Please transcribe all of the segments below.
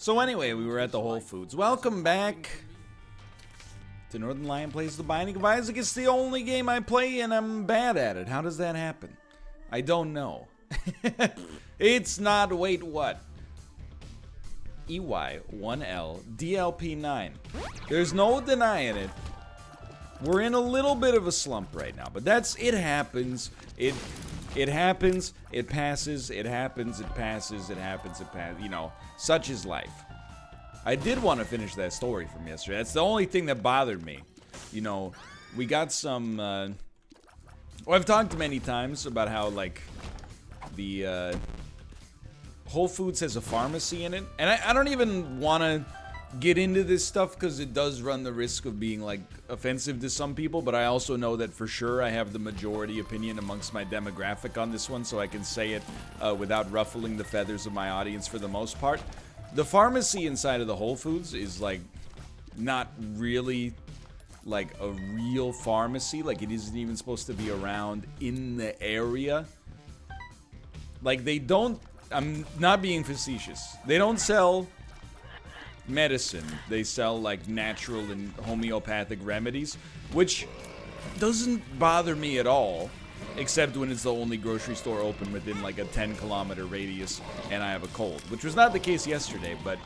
So anyway, we were at the Whole Foods. Welcome back to Northernlion Plays the Binding of Isaac. It's the only game I play and I'm bad at it. How does that happen? I don't know. It's not, wait, what? EY1L DLP9. There's no denying it. We're in a little bit of a slump right now, but it happens. It happens, it passes, it happens, it passes, it happens, it passes. You know, such is life. I did want to finish that story from yesterday. That's the only thing that bothered me. You know, we got some, well, I've talked many times about how, like, the, Whole Foods has a pharmacy in it. And I don't even want to get into this stuff because it does run the risk of being, like, offensive to some people, but I also know that for sure I have the majority opinion amongst my demographic on this one, so I can say it without ruffling the feathers of my audience for the most part. The pharmacy inside of the Whole Foods is, like, not really, like, a real pharmacy. Like, it isn't even supposed to be around in the area. Like, they don't, I'm not being facetious, they don't sell medicine. They sell, like, natural and homeopathic remedies, which doesn't bother me at all, except when it's the only grocery store open within, like, a 10-kilometer radius and I have a cold, which was not the case yesterday. But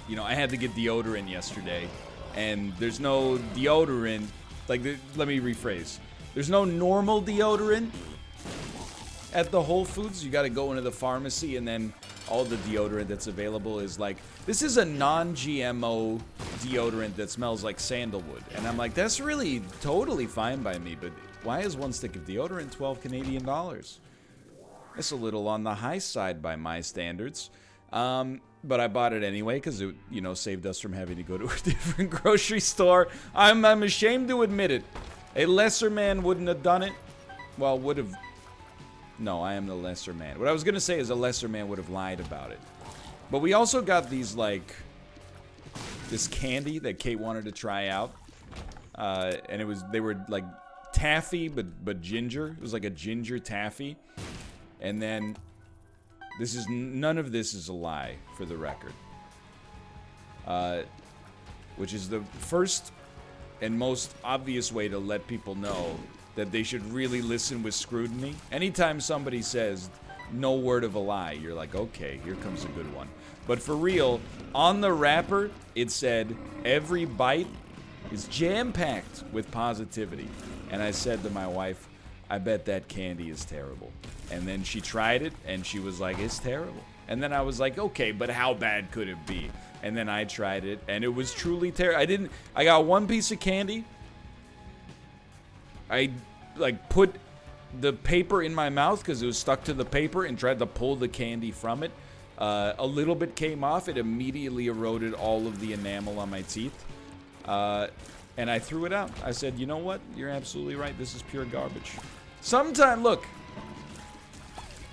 you know, I had to get deodorant yesterday, and there's no deodorant, like, let me rephrase, there's no normal deodorant at the Whole Foods. You gotta go into the pharmacy, and then all the deodorant that's available is like, this is a non-GMO deodorant that smells like sandalwood. And I'm like, that's really totally fine by me, but why is one stick of deodorant 12 Canadian dollars? That's a little on the high side by my standards. But I bought it anyway because it, you know, saved us from having to go to a different grocery store. I'm ashamed to admit it. A lesser man wouldn't have done it. Well, would have. No, I am the lesser man. What I was going to say is a lesser man would have lied about it. But we also got these, like, this candy that Kate wanted to try out. And they were, like, taffy, but ginger. It was like a ginger taffy. And then, none of this is a lie, for the record. Which is the first and most obvious way to let people know that they should really listen with scrutiny. Anytime somebody says, no word of a lie, you're like, okay, here comes a good one. But for real, on the wrapper, it said, every bite is jam-packed with positivity. And I said to my wife, I bet that candy is terrible. And then she tried it, and she was like, it's terrible. And then I was like, okay, but how bad could it be? And then I tried it, and it was truly terrible. I got one piece of candy. I, like, put the paper in my mouth because it was stuck to the paper and tried to pull the candy from it. A little bit came off. It immediately eroded all of the enamel on my teeth. And I threw it out. I said, you know what? You're absolutely right. This is pure garbage. Look,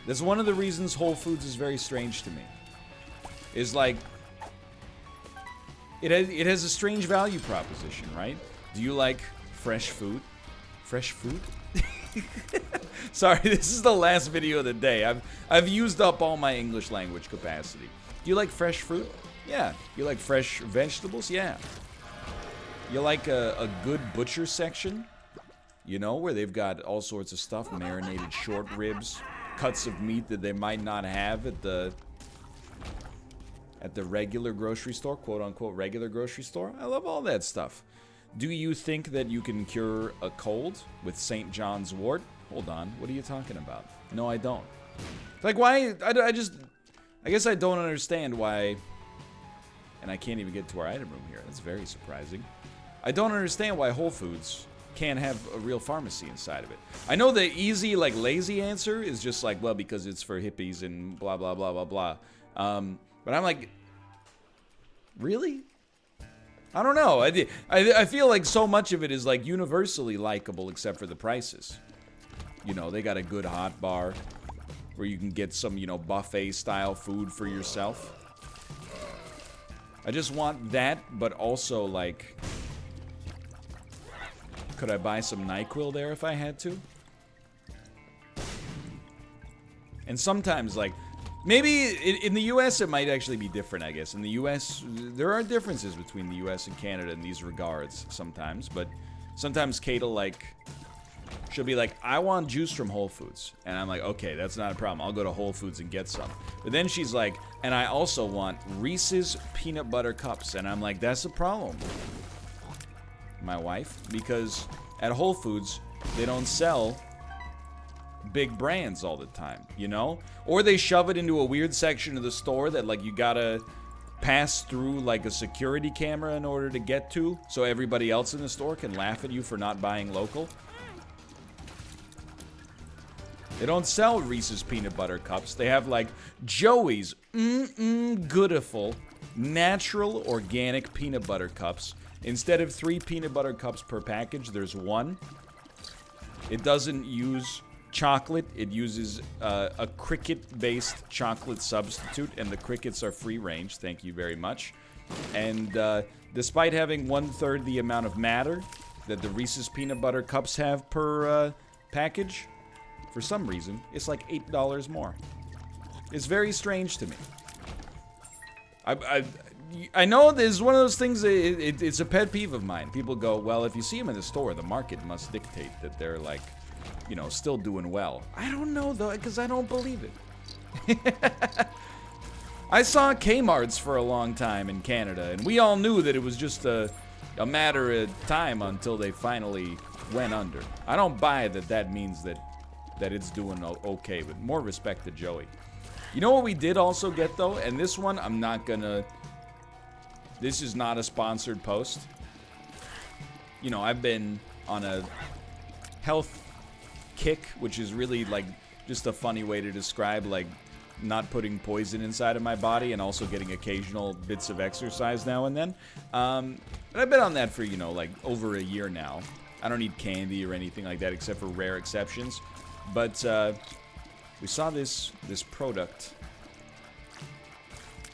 that's one of the reasons Whole Foods is very strange to me. Is like, it has a strange value proposition, right? Do you like fresh food? Fresh food? Sorry, this is the last video of the day. I've used up all my English language capacity. Do you like fresh fruit? Yeah. You like fresh vegetables? Yeah. You like a good butcher section? You know, where they've got all sorts of stuff, marinated short ribs, cuts of meat that they might not have at the regular grocery store, quote unquote regular grocery store. I love all that stuff. Do you think that you can cure a cold with St. John's wort? Hold on, what are you talking about? No, I don't. Like, why? I guess I don't understand why. And I can't even get to our item room here. That's very surprising. I don't understand why Whole Foods can't have a real pharmacy inside of it. I know the easy, like, lazy answer is just like, well, because it's for hippies and blah, blah, blah, blah, blah. But I'm like, really? I don't know. I feel like so much of it is, like, universally likable except for the prices. You know, they got a good hot bar where you can get some, you know, buffet-style food for yourself. I just want that, but also, like, could I buy some NyQuil there if I had to? And sometimes, like, Maybe in the U.S. it might actually be different, I guess. In the U.S., there are differences between the U.S. and Canada in these regards sometimes. But sometimes Kate will, like, she'll be like, I want juice from Whole Foods. And I'm like, okay, that's not a problem. I'll go to Whole Foods and get some. But then she's like, and I also want Reese's peanut butter cups. And I'm like, that's a problem, my wife. Because at Whole Foods, they don't sell big brands all the time, you know? Or they shove it into a weird section of the store that, like, you gotta pass through, like, a security camera in order to get to, so everybody else in the store can laugh at you for not buying local. They don't sell Reese's peanut butter cups. They have, like, Joey's goodiful natural organic peanut butter cups. Instead of 3 peanut butter cups per package, there's 1. It doesn't use chocolate. It uses a cricket-based chocolate substitute, and the crickets are free-range. Thank you very much. And despite having 1/3 the amount of matter that the Reese's peanut butter cups have per package, for some reason, it's like $8 more. It's very strange to me. I know this is one of those things, it's a pet peeve of mine. People go, well, if you see them in the store, the market must dictate that they're, like, you know, still doing well. I don't know, though, because I don't believe it. I saw Kmart's for a long time in Canada, and we all knew that it was just a matter of time until they finally went under. I don't buy that means that it's doing okay, but more respect to Joey. You know what we did also get, though? And this one, I'm not gonna... This is not a sponsored post. You know, I've been on a health kick, which is really, like, just a funny way to describe, like, not putting poison inside of my body and also getting occasional bits of exercise now and then. But I've been on that for, you know, like, over a year now. I don't eat candy or anything like that except for rare exceptions. But we saw this product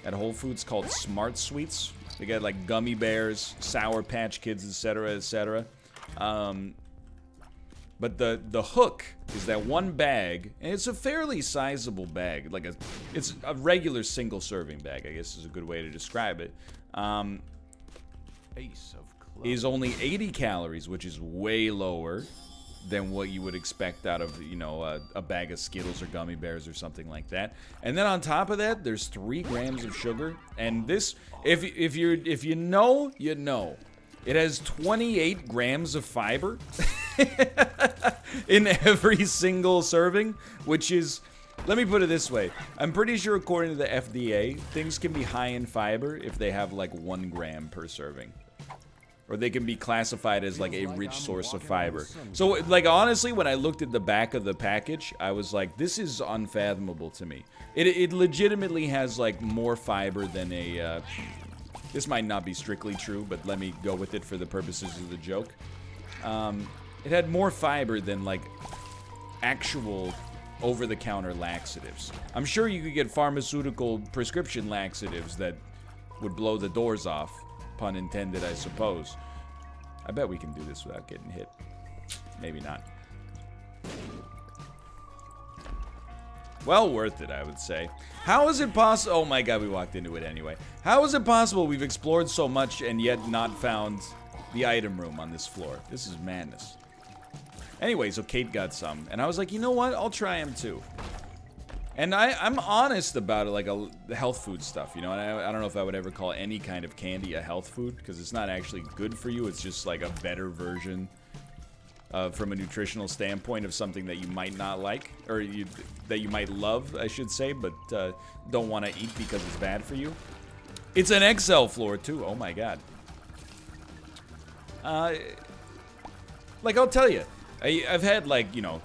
at Whole Foods called Smart Sweets. They got, like, gummy bears, Sour Patch Kids, etc., etc. But the hook is that one bag, and it's a fairly sizable bag. Like, it's a regular single-serving bag, I guess is a good way to describe it. Ace of clubs. Is only 80 calories, which is way lower than what you would expect out of, you know, a bag of Skittles or gummy bears or something like that. And then on top of that, there's 3 grams of sugar. And this, if you know, you know. It has 28 grams of fiber in every single serving, which is, let me put it this way. I'm pretty sure according to the FDA, things can be high in fiber if they have like 1 gram per serving. Or they can be classified as like a rich source of fiber. So, like, honestly, when I looked at the back of the package, I was like, this is unfathomable to me. It legitimately has like more fiber than a... This might not be strictly true, but let me go with it for the purposes of the joke. It had more fiber than, like, actual over-the-counter laxatives. I'm sure you could get pharmaceutical prescription laxatives that would blow the doors off. Pun intended, I suppose. I bet we can do this without getting hit. Maybe not. Well worth it, I would say. How is it possible? Oh my god, we walked into it anyway. How is it possible we've explored so much and yet not found the item room on this floor? This is madness. Anyway, so Kate got some, and I was like, you know what? I'll try them too. And I'm honest about it, like the health food stuff, you know, and I don't know if I would ever call any kind of candy a health food, because it's not actually good for you. It's just like a better version from a nutritional standpoint of something that you might not like, or that you might love, I should say, but don't want to eat because it's bad for you. It's an XL floor too. Oh my god. Like, I'll tell you, I've had, like, you know,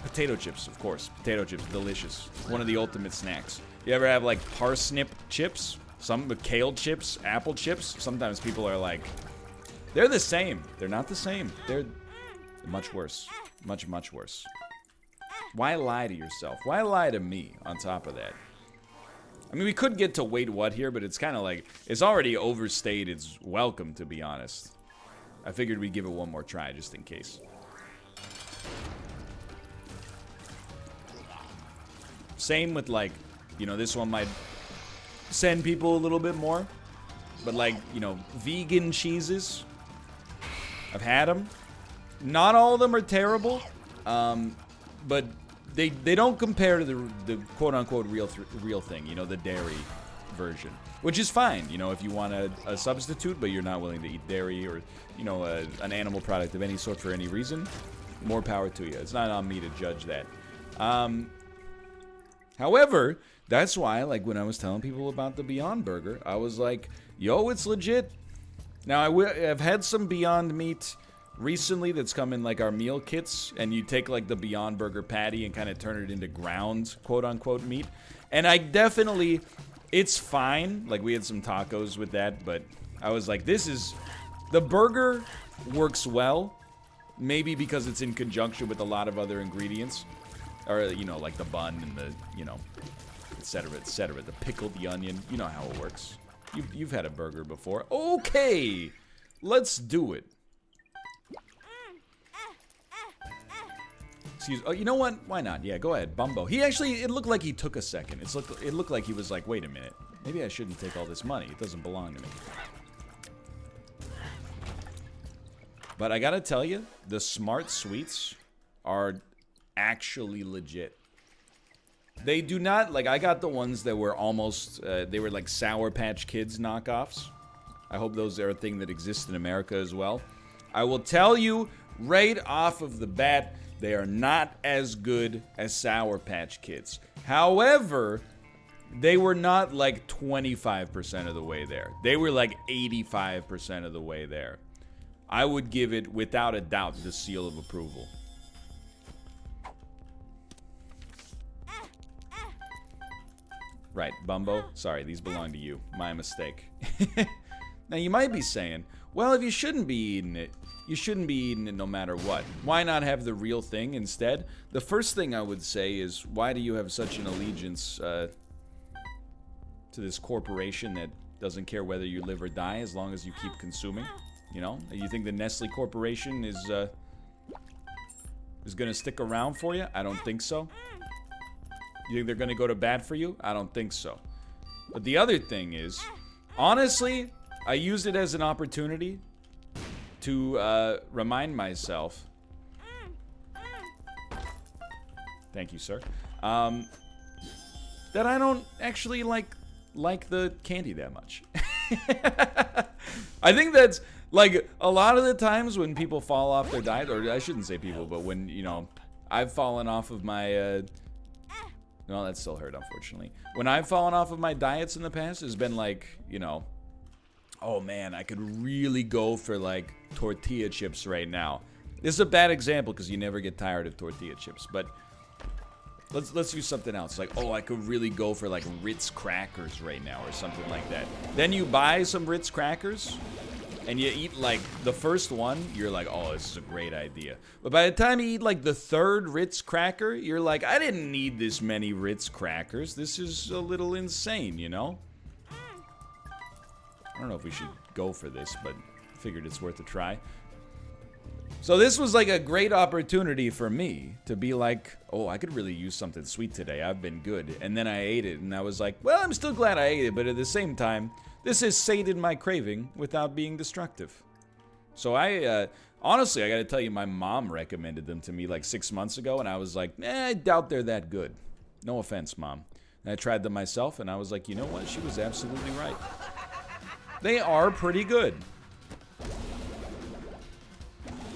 potato chips, of course. Potato chips, delicious. One of the ultimate snacks. You ever have, like, parsnip chips? Some kale chips, apple chips? Sometimes people are like, they're the same. They're not the same. They're much worse. Much, much worse. Why lie to yourself? Why lie to me on top of that? I mean, we could get to wait what here, but it's kind of like, it's already overstayed its welcome, to be honest. I figured we'd give it one more try, just in case. Same with, like, You know, this one might send people a little bit more. But like, you know, vegan cheeses, I've had them. Not all of them are terrible, but they don't compare to the quote-unquote real thing, you know, the dairy version, which is fine, you know, if you want a substitute, but you're not willing to eat dairy or, you know, an animal product of any sort for any reason, more power to you. It's not on me to judge that. However, that's why, like, when I was telling people about the Beyond Burger, I was like, yo, it's legit. Now, I've had some Beyond Meat recently that's come in, like, our meal kits, and you take, like, the Beyond Burger patty and kind of turn it into ground, quote-unquote, meat. And I definitely, it's fine. Like, we had some tacos with that, but I was like, the burger works well, maybe because it's in conjunction with a lot of other ingredients. Or, you know, like the bun and the, you know, et cetera, the pickle, the onion. You know how it works. You've had a burger before. Okay, let's do it. Excuse. Oh, you know what? Why not? Yeah, go ahead, Bumbo. He actually, it looked like he took a second. It looked like he was like, wait a minute. Maybe I shouldn't take all this money. It doesn't belong to me. But I gotta tell you, the Smart Sweets are actually legit. They do not, like, I got the ones that were almost, they were like Sour Patch Kids knockoffs. I hope those are a thing that exists in America as well. I will tell you right off of the bat, they are not as good as Sour Patch Kids. However, they were not like 25% of the way there. They were like 85% of the way there. I would give it, without a doubt, the seal of approval. Right, Bumbo. Sorry, these belong to you. My mistake. Now, you might be saying, well, if you shouldn't be eating it, you shouldn't be eating it no matter what. Why not have the real thing instead? The first thing I would say is, why do you have such an allegiance to this corporation that doesn't care whether you live or die as long as you keep consuming? You know? You think the Nestle Corporation is gonna stick around for you? I don't think so. You think they're gonna go to bat for you? I don't think so. But the other thing is, honestly, I used it as an opportunity to remind myself. Thank you, sir. That I don't actually like the candy that much. I think that's like a lot of the times when people fall off their diet, or I shouldn't say people, but when, you know, I've fallen off of my no, that still hurt, unfortunately. When I've fallen off of my diets in the past, it's been like, you know, oh man, I could really go for like tortilla chips right now. This is a bad example because you never get tired of tortilla chips, but let's do something else. Like, oh, I could really go for like Ritz crackers right now or something like that. Then you buy some Ritz crackers and you eat like the first one, you're like, oh, this is a great idea. But by the time you eat like the third Ritz cracker, you're like, I didn't need this many Ritz crackers. This is a little insane, you know? I don't know if we should go for this, but figured it's worth a try. So this was like a great opportunity for me to be like, oh, I could really use something sweet today. I've been good. And then I ate it, and I was like, well, I'm still glad I ate it, but at the same time, this has sated my craving without being destructive. So honestly, I gotta tell you, my mom recommended them to me like 6 months ago, and I was like, I doubt they're that good. No offense, Mom. And I tried them myself, and I was like, you know what? She was absolutely right. They are pretty good.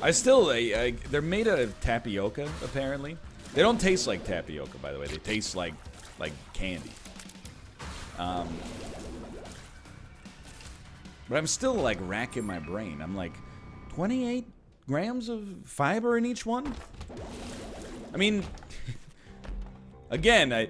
They're made out of tapioca, apparently. They don't taste like tapioca, by the way. They taste like candy. But I'm still like racking my brain. I'm like, 28 grams of fiber in each one? I mean, again,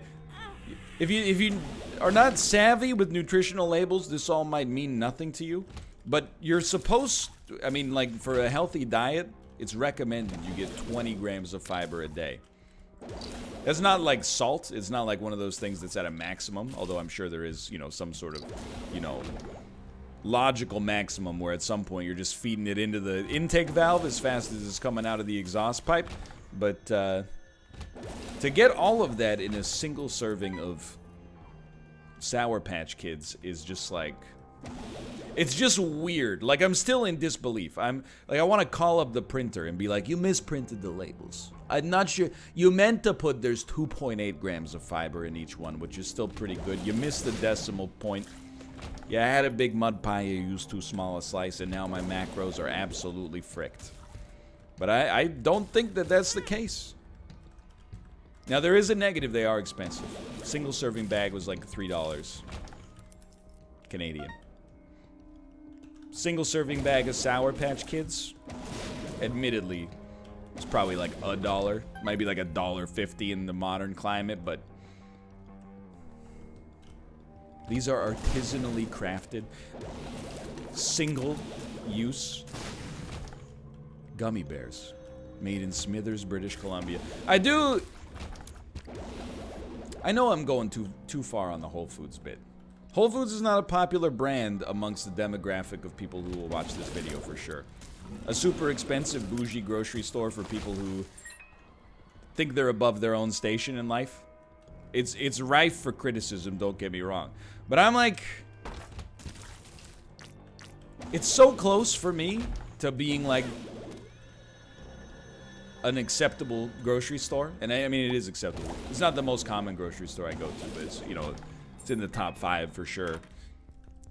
if you are not savvy with nutritional labels, this all might mean nothing to you. But you're supposed to, I mean, like, for a healthy diet, it's recommended you get 20 grams of fiber a day. That's not like salt. It's not like one of those things that's at a maximum, although I'm sure there is, you know, some sort of, you know, logical maximum where at some point you're just feeding it into the intake valve as fast as it's coming out of the exhaust pipe. But to get all of that in a single serving of Sour Patch Kids is just like... It's just weird. Like, I'm still in disbelief. I'm like, I want to call up the printer and be like, you misprinted the labels. I'm not sure. You meant to put there's 2.8 grams of fiber in each one, which is still pretty good. You missed the decimal point. Yeah, I had a big mud pie. You used too small a slice, and now my macros are absolutely fricked. But I don't think that that's the case. Now, there is a negative. They are expensive. Single serving bag was like $3 Canadian. Single serving bag of Sour Patch Kids, admittedly, it's probably like $1. Might be like $1.50 in the modern climate, but these are artisanally crafted, single use gummy bears made in Smithers, British Columbia. I know I'm going too far on the Whole Foods bit. Whole Foods is not a popular brand amongst the demographic of people who will watch this video for sure. A super expensive bougie grocery store for people who think they're above their own station in life. It's rife for criticism, don't get me wrong. But I'm like, it's so close for me to being like an acceptable grocery store. And I mean, it is acceptable. It's not the most common grocery store I go to, but it's, you know, it's in the top 5 for sure.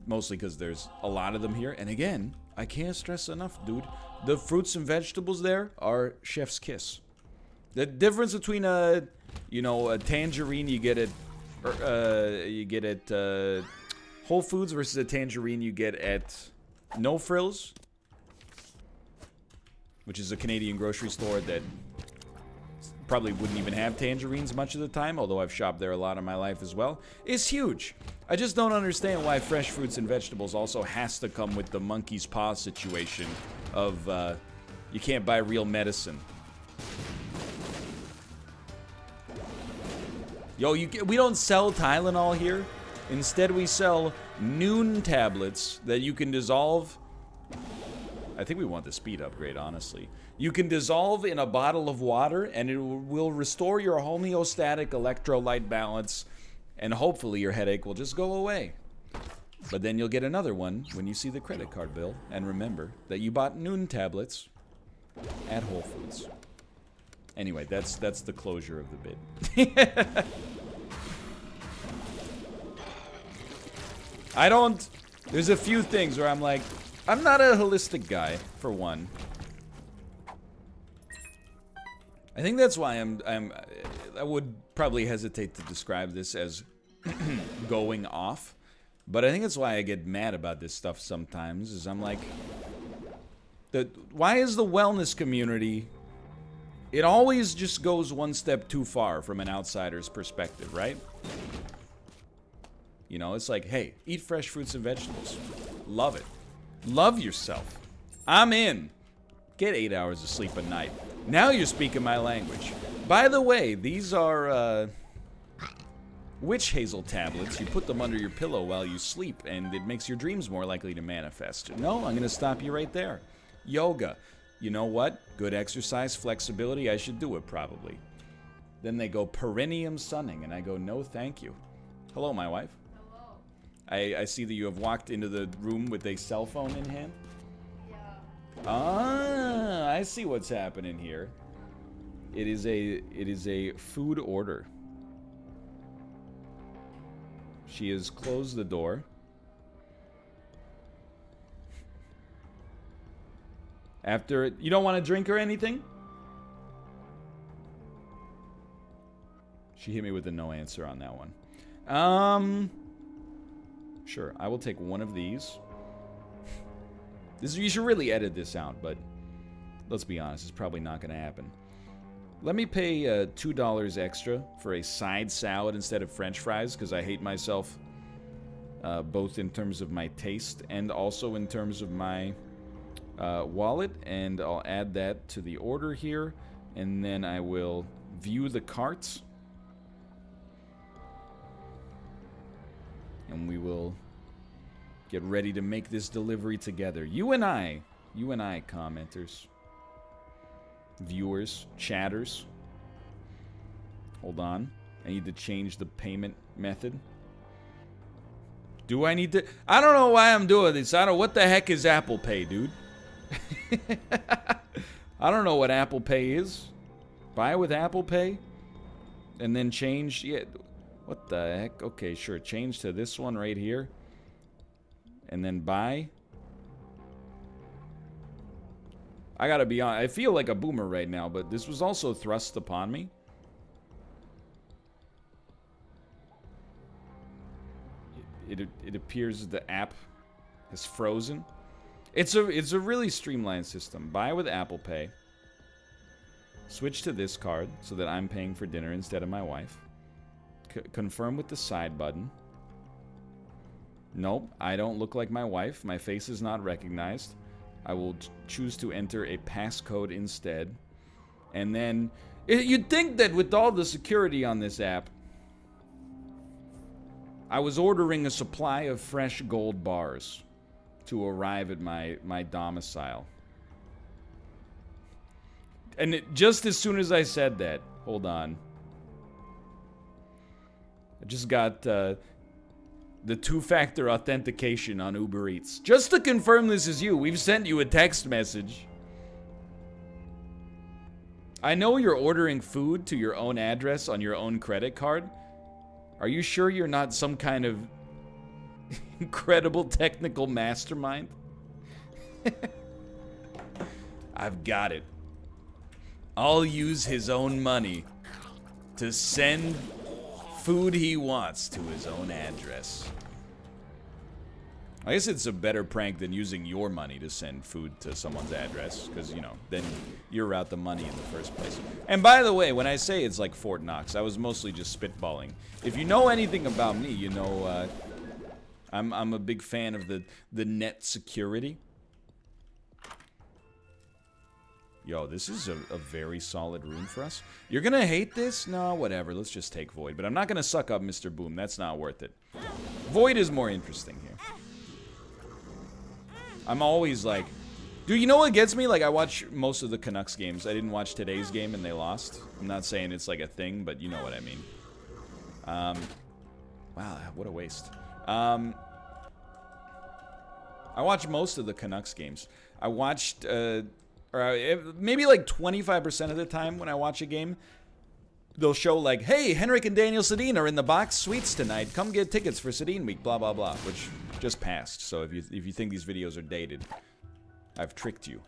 Mostly because there's a lot of them here. And again, I can't stress enough, dude. The fruits and vegetables there are chef's kiss. The difference between a tangerine you get at Whole Foods versus a tangerine you get at No Frills, which is a Canadian grocery store that probably wouldn't even have tangerines much of the time, although I've shopped there a lot in my life as well, is huge. I just don't understand why fresh fruits and vegetables also has to come with the monkey's paw situation of you can't buy real medicine. Yo, we don't sell Tylenol here. Instead, we sell Noon tablets that you can dissolve. I think we want the speed upgrade, honestly. You can dissolve in a bottle of water, and it will restore your homeostatic electrolyte balance, and hopefully your headache will just go away. But then you'll get another one when you see the credit card bill, and remember that you bought Noon tablets at Whole Foods. Anyway, that's the closure of the bit. There's a few things where I'm like, I'm not a holistic guy, for one. I think that's why I would probably hesitate to describe this as going off. But I think that's why I get mad about this stuff sometimes, is I'm like, why is the wellness community, it always just goes one step too far from an outsider's perspective, right? You know, it's like, hey, eat fresh fruits and vegetables. Love it. Love yourself. I'm in. Get 8 hours of sleep a night. Now you're speaking my language. By the way, these are witch hazel tablets. You put them under your pillow while you sleep, and it makes your dreams more likely to manifest. No, I'm going to stop you right there. Yoga. You know what? Good exercise, flexibility. I should do it probably. Then they go perineum sunning, and I go, no, thank you. Hello, my wife. I see that you have walked into the room with a cell phone in hand. Yeah. Ah, I see what's happening here. It is a food order. She has closed the door. After, you don't want a drink or anything? She hit me with a no answer on that one. Sure, I will take one of these. You should really edit this out, but let's be honest, it's probably not going to happen. Let me pay $2 extra for a side salad instead of French fries, because I hate myself both in terms of my taste and also in terms of my wallet. And I'll add that to the order here, and then I will view the carts. And we will get ready to make this delivery together. You and I, commenters, viewers, chatters. Hold on. I need to change the payment method. Do I need to? I don't know why I'm doing this. I don't. What the heck is Apple Pay, dude? I don't know what Apple Pay is. Buy with Apple Pay, and then change. Yeah. What the heck? Okay, sure. Change to this one right here, and then buy. I gotta be honest. I feel like a boomer right now, but this was also thrust upon me. It appears the app has frozen. It's a really streamlined system. Buy with Apple Pay. Switch to this card so that I'm paying for dinner instead of my wife. Confirm with the side button. Nope, I don't look like my wife. My face is not recognized. I will choose to enter a passcode instead. And then, you'd think that with all the security on this app, I was ordering a supply of fresh gold bars to arrive at my domicile. And just as soon as I said that, hold on. I just got the two-factor authentication on Uber Eats. Just to confirm this is you, we've sent you a text message. I know you're ordering food to your own address on your own credit card. Are you sure you're not some kind of incredible technical mastermind? I've got it. I'll use his own money to send food he wants to his own address. I guess it's a better prank than using your money to send food to someone's address, because, you know, then you're out the money in the first place. And by the way, when I say it's like Fort Knox, I was mostly just spitballing. If you know anything about me, you know I'm a big fan of the net security. Yo, this is a very solid room for us. You're gonna hate this? No, whatever. Let's just take Void. But I'm not gonna suck up Mr. Boom. That's not worth it. Void is more interesting here. I'm always like... Dude, you know what gets me? Like, I watch most of the Canucks games. I didn't watch today's game and they lost. I'm not saying it's like a thing, but you know what I mean. Wow, what a waste. I watch most of the Canucks games. I watched... maybe like 25% of the time when I watch a game, they'll show like, hey, Henrik and Daniel Sedin are in the box suites tonight. Come get tickets for Sedin week, blah, blah, blah, which just passed. So if you think these videos are dated, I've tricked you.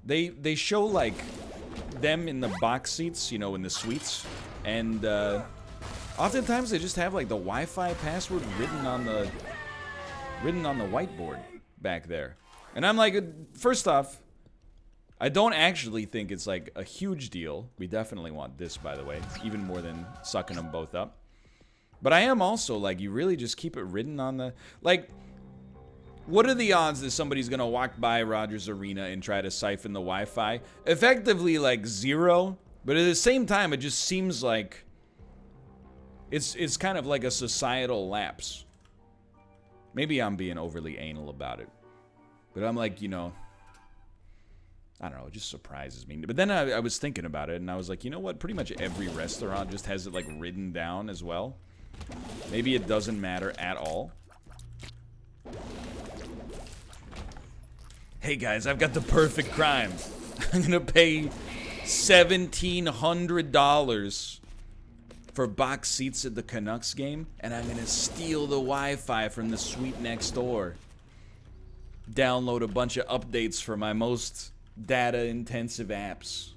They show like them in the box seats, you know, in the suites, and oftentimes they just have like the Wi-Fi password written on the whiteboard back there. And I'm like, first off, I don't actually think it's like a huge deal. We definitely want this, by the way, even more than sucking them both up. But I am also like, you really just keep it written on the... Like, what are the odds that somebody's gonna walk by Rogers Arena and try to siphon the Wi-Fi? Effectively, like, 0. But at the same time, it just seems like... It's kind of like a societal lapse. Maybe I'm being overly anal about it. But I'm like, you know... I don't know, it just surprises me. But then I was thinking about it, and I was like, you know what? Pretty much every restaurant just has it, like, written down as well. Maybe it doesn't matter at all. Hey, guys, I've got the perfect crime. I'm gonna pay $1,700 for box seats at the Canucks game, and I'm gonna steal the Wi-Fi from the suite next door. Download a bunch of updates for my most data-intensive apps.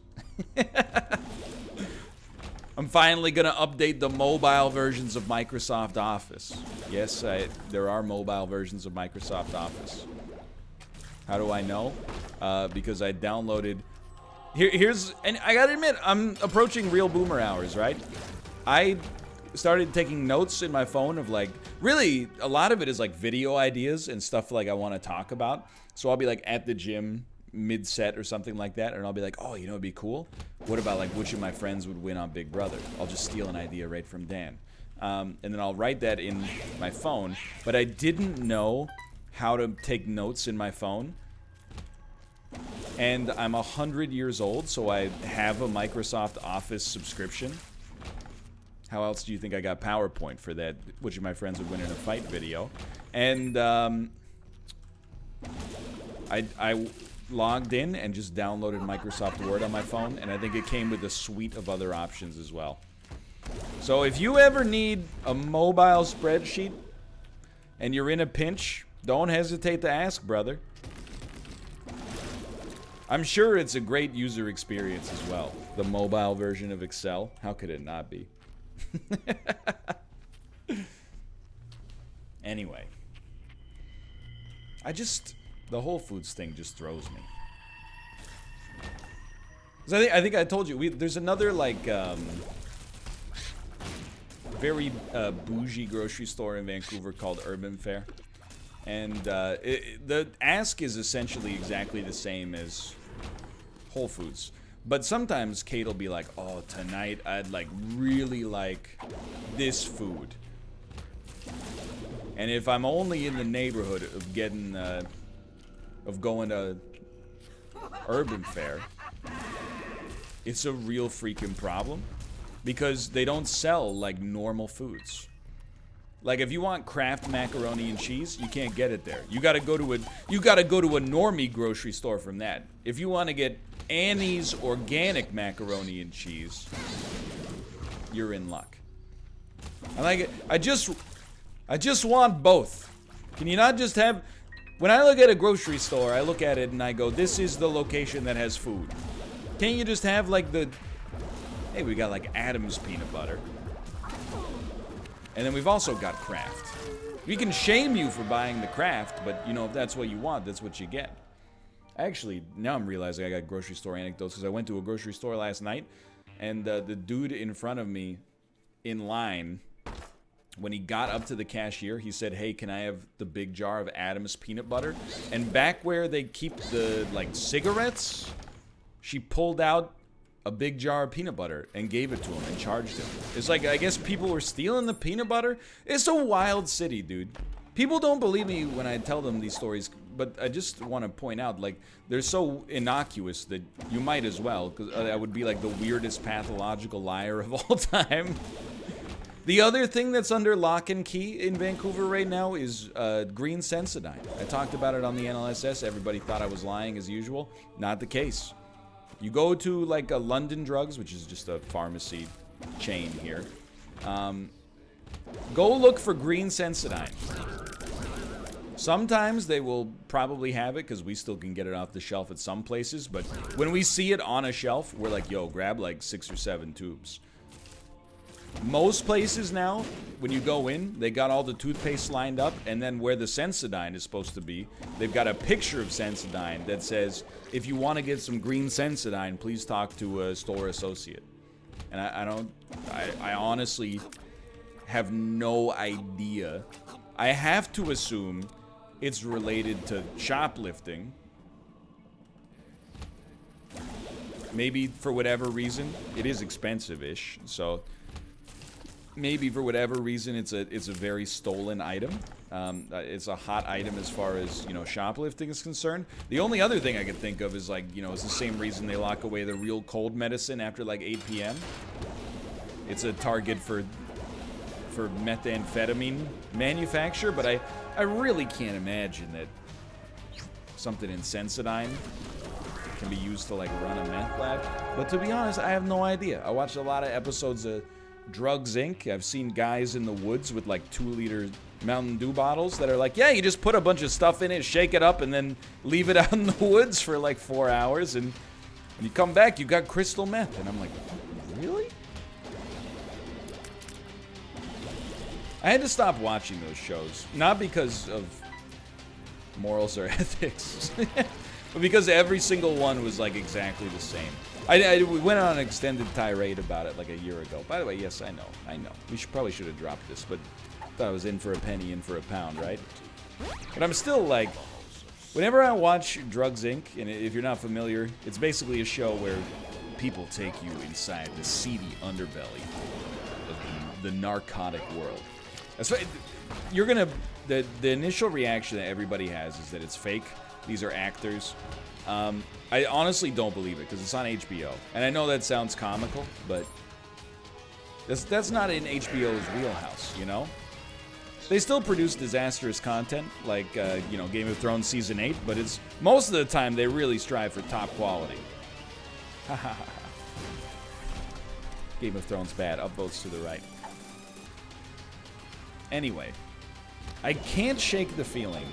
I'm finally gonna update the mobile versions of Microsoft Office. Yes, there are mobile versions of Microsoft Office. How do I know? Because I downloaded... Here's... And I gotta admit, I'm approaching real boomer hours, right? I started taking notes in my phone of like... Really, a lot of it is like video ideas and stuff like I want to talk about. So I'll be like at the gym mid-set or something like that, and I'll be like, oh, you know, it'd be cool? What about like which of my friends would win on Big Brother? I'll just steal an idea right from Dan. And then I'll write that in my phone, but I didn't know how to take notes in my phone. And I'm 100 years old, so I have a Microsoft Office subscription. How else do you think I got PowerPoint for that? Which of my friends would win in a fight video? And I logged in and just downloaded Microsoft Word on my phone, and I think it came with a suite of other options as well. So if you ever need a mobile spreadsheet and you're in a pinch, don't hesitate to ask, brother. I'm sure it's a great user experience as well. The mobile version of Excel. How could it not be? Anyway. The Whole Foods thing just throws me. 'Cause I think I told you, there's another, like, very bougie grocery store in Vancouver called Urban Fare. And the ask is essentially exactly the same as Whole Foods. But sometimes Kate will be like, oh, tonight I'd really like this food. And if I'm only in the neighborhood of getting, of going to Urban Fare, it's a real freaking problem. Because they don't sell like normal foods. Like if you want Kraft macaroni and cheese, you can't get it there. You gotta go to a normie grocery store from that. If you want to get Annie's organic macaroni and cheese, you're in luck. I just want both. Can you not just have? When I look at a grocery store, I look at it and I go, this is the location that has food. Can't you just have like the? Hey, we got like Adam's peanut butter. And then we've also got Kraft. We can shame you for buying the Kraft, but you know, if that's what you want, that's what you get. Actually, now I'm realizing I got grocery store anecdotes because I went to a grocery store last night and the dude in front of me in line, when he got up to the cashier, he said, hey, can I have the big jar of Adam's peanut butter? And back where they keep the like cigarettes, she pulled out a big jar of peanut butter and gave it to him and charged him. It's like, I guess people were stealing the peanut butter. It's a wild city, dude. People don't believe me when I tell them these stories, but I just want to point out, like, they're so innocuous that you might as well, because I would be like the weirdest pathological liar of all time. The other thing that's under lock and key in Vancouver right now is green Sensodyne. I talked about it on the NLSS. Everybody thought I was lying as usual. Not the case. You go to like a London Drugs, which is just a pharmacy chain here. Go look for green Sensodyne. Sometimes they will probably have it because we still can get it off the shelf at some places. But when we see it on a shelf, we're like, yo, grab like 6 or 7 tubes. Most places now, when you go in, they got all the toothpaste lined up, and then where the Sensodyne is supposed to be, they've got a picture of Sensodyne that says, if you want to get some green Sensodyne, please talk to a store associate. And I honestly have no idea. I have to assume it's related to shoplifting. Maybe for whatever reason, it is expensive-ish, so maybe for whatever reason it's a very stolen item. It's a hot item as far as, you know, shoplifting is concerned. The only other thing I could think of is like, you know, it's the same reason they lock away the real cold medicine after like 8 p.m. It's a target for methamphetamine manufacture, but I really can't imagine that something in Sensodyne can be used to like run a meth lab. But to be honest, I have no idea. I watched a lot of episodes of Drugs Inc. I've seen guys in the woods with like 2-liter Mountain Dew bottles that are like, yeah, you just put a bunch of stuff in it, shake it up, and then leave it out in the woods for like 4 hours, and when you come back, you got crystal meth. And I'm like, really? I had to stop watching those shows, not because of morals or ethics, but because every single one was like exactly the same. We went on an extended tirade about it like a year ago. By the way, yes, I know. We probably should have dropped this, but I thought I was in for a penny, in for a pound, right? But I'm still like, whenever I watch Drugs Inc., and if you're not familiar, it's basically a show where people take you inside the seedy underbelly of the narcotic world. That's right. The initial reaction that everybody has is that it's fake. These are actors. I honestly don't believe it because it's on HBO. And I know that sounds comical, but That's not in HBO's wheelhouse, you know? They still produce disastrous content, like, you know, Game of Thrones Season 8, but it's most of the time they really strive for top quality. Game of Thrones bad. Upvotes to the right. Anyway, I can't shake the feeling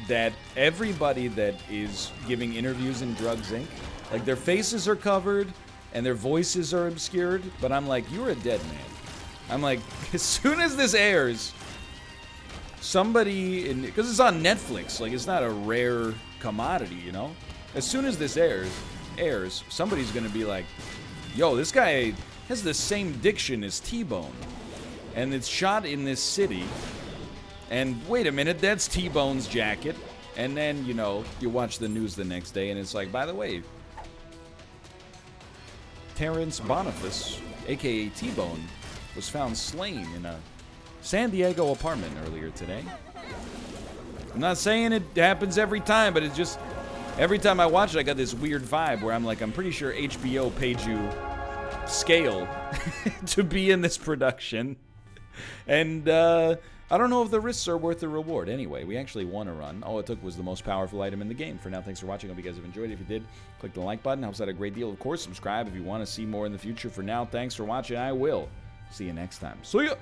that everybody that is giving interviews in Drugs Inc., like their faces are covered and their voices are obscured, but I'm like, you're a dead man. I'm like, as soon as this airs, somebody, because it's on Netflix, like it's not a rare commodity, you know? As soon as this airs, somebody's gonna be like, yo, this guy has the same diction as T-Bone. And it's shot in this city. And wait a minute, that's T-Bone's jacket. And then, you know, you watch the news the next day and it's like, by the way, Terrence Boniface, aka T-Bone, was found slain in a San Diego apartment earlier today. I'm not saying it happens every time, but it's just, every time I watch it, I got this weird vibe where I'm like, I'm pretty sure HBO paid you scale to be in this production. And I don't know if the risks are worth the reward. Anyway, we actually won a run. All it took was the most powerful item in the game. For now, thanks for watching. Hope you guys have enjoyed it. If you did, click the like button. Helps out a great deal. Of course, subscribe if you want to see more in the future. For now, thanks for watching. I will see you next time. See ya!